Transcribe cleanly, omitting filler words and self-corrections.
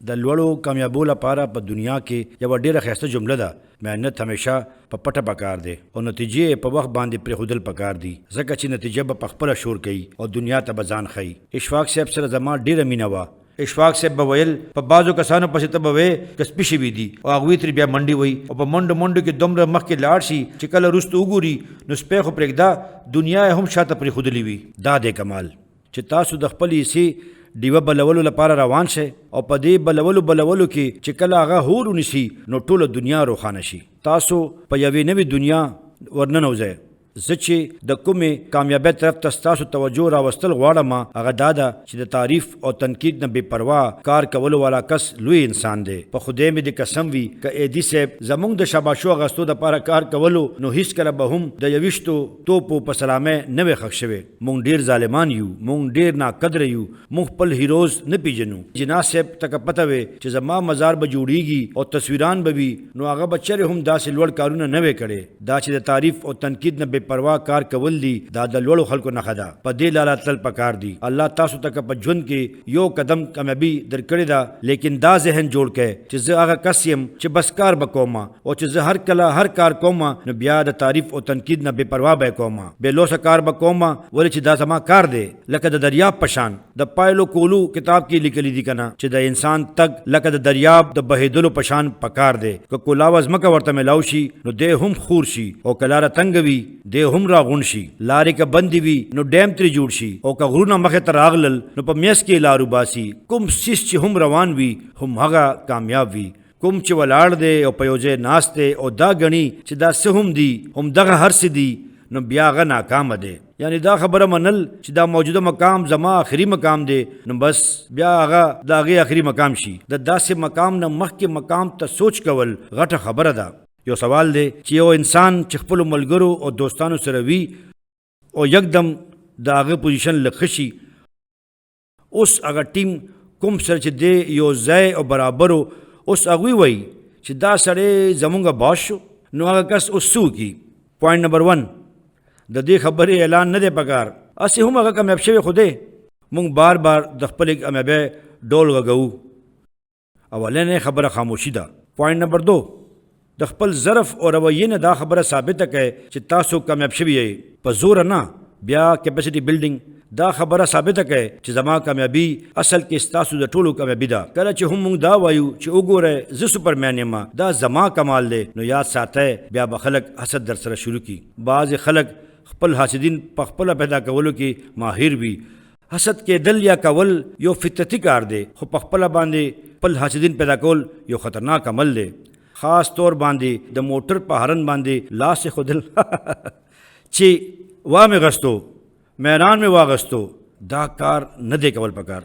د لوړو کامیابو لپاره په دنیا کې یوه ډېره ښایسته جمله ده، محنت همیشه په پټه پکار دی او نتیجې په وخت باندې پرېښودل پکار دي، ځکه چې نتیجه به پخپله شور کوي او دنیا ته به ځان ښیي. اشفاق صاحب سره زما ډېره مینه وه. اشفاق صاحب به ویل په بعضو کسانو پسې ته به وې که سپي شوي دي او هغوی ترې بیا منډې وایي او په منډو کې دومره مخکې لاړ شي چې کله وروسته وګوري نو سپی خو پرېږده دنیا یې هم شاته پرېښودلې وي. دا دی کمال چې تاسو د خپلې حصې ډیوه بلولو لپاره روان شئ او په دې بلولو کې چې کله هغه هور ونیسي نو ټوله دنیا روښانه شي. تاسو په یوې نوې دنیا ورننوځئ. زه چې د کومې کامیابۍ طرف ته ستاسو توجه راوستل غواړم هغه دا ده چې د تعریف او تنقید نه بې پروا کار کولو والا کس لوی انسان دی. په خدای مې د قسم وي که ایدي صاحب زموږ د شاباشو اغستو دپاره کار کولو نو هیڅکله به هم د 20 توپو په سلامۍ نه وی ښخ شوی. موږ ډېر ظالمان یو، موږ ډېر ناقدره یو، موږ خپل هیروز نه پیژنو. جناح صاحب ته که پته وی چې زما مزار به جوړیږي او تصویران به وي نو هغه به چرې هم داسې لوړ کارونه نه وی کړی. دا چې د تعریف او تنقید نه پروا کار کول دي دا د لوړو خلکو نښه ده. په دې لاره تلل پکار دي. الله تاسو ته په ژوند کې یو قدم کامیابي درکړې ده، لیکن دا ذهن جوړ کړئ چې زه هغه کس یم چې بس کار به کوم او چې زه هر کله هر کار کوم نو بیا د تعریف او تنقید نه بې پروا به کوم، بې لوسه کار به کوم ولې چې دا زما کار دی. لکه د دریاب په شان د پایلو کولو کتاب کې لیکلي دي کنه چې د انسان تګ لکه د دریاب د بهیدلو په شان پکار دی. که کولاو ځمکه ورته میلاو شي نو دی هم خور شي او که لاره تنګه وي دی هم راغون شي. لارې که بندې وي نو ډیم ترې جوړ شي او که غرونه مخې ته راغلل نو په میس کې لارو باسي. کوم سیس چې هم روان وي هم هغه کامیاب وي. کوم چې ولاړ دی او په یو ځای ناست دی او دا ګڼي چې دا څه هم دي هم دغه هر څه دي نو بیا هغه ناکامه دی. یعنی دا خبره منل چې دا موجوده مقام زما آخري مقام دی نو بس بیا هغه د هغې آخري مقام شي. د داسې مقام نه مخکې مقام ته سوچ کول غټه خبره ده. یو سوال دی چې یو انسان چې خپلو ملګرو او دوستانو سره وي او یکدم د هغه پوزیشن لږ شي، اوس هغه ټیم کوم سره چې دی یو ځای او برابرو، اوس هغوی وایي چې دا سړی زمونږ باس شو نو هغه کس اوس څه وکړي. پوینټ نمبر 1 د دې خبرې اعلان نه دی پکار. هسې هم هغه کامیاب شوی خو دی. موږ بار بار د خپلې کامیابۍ ډول غږوو. اولنۍ خبره خاموشي ده. پوینټ نمبر 2 د خپل ظرف او رویې نه دا خبره ثابته کړئ چې تاسو کامیاب شوي یئ. په زوره نه، بیا کیپیسټي بلډینګ دا خبره ثابته کړئ چې زما کامیابي اصل کې ستاسو د ټولو کامیابي ده. کله چې هم موږ دا وایو چې وګورئ زه سوپرمین یم دا زما کمال دی نو یاد ساتئ بیا به خلک حسد در سره شروع کړي. بعضې خلک خپل حاسدین په خپله پیدا کولو کې ماهر وي. حسد کېدل یا کول یو فطرتي کار دی خو په خپله باندې خپل حاسدین پیدا کول یو خطرناک عمل دی. خاص طور باندې د موټر په هارن باندې لاس ښودل چې وا مې غستو میران مې واغستو دا کار نه دی کول پکار.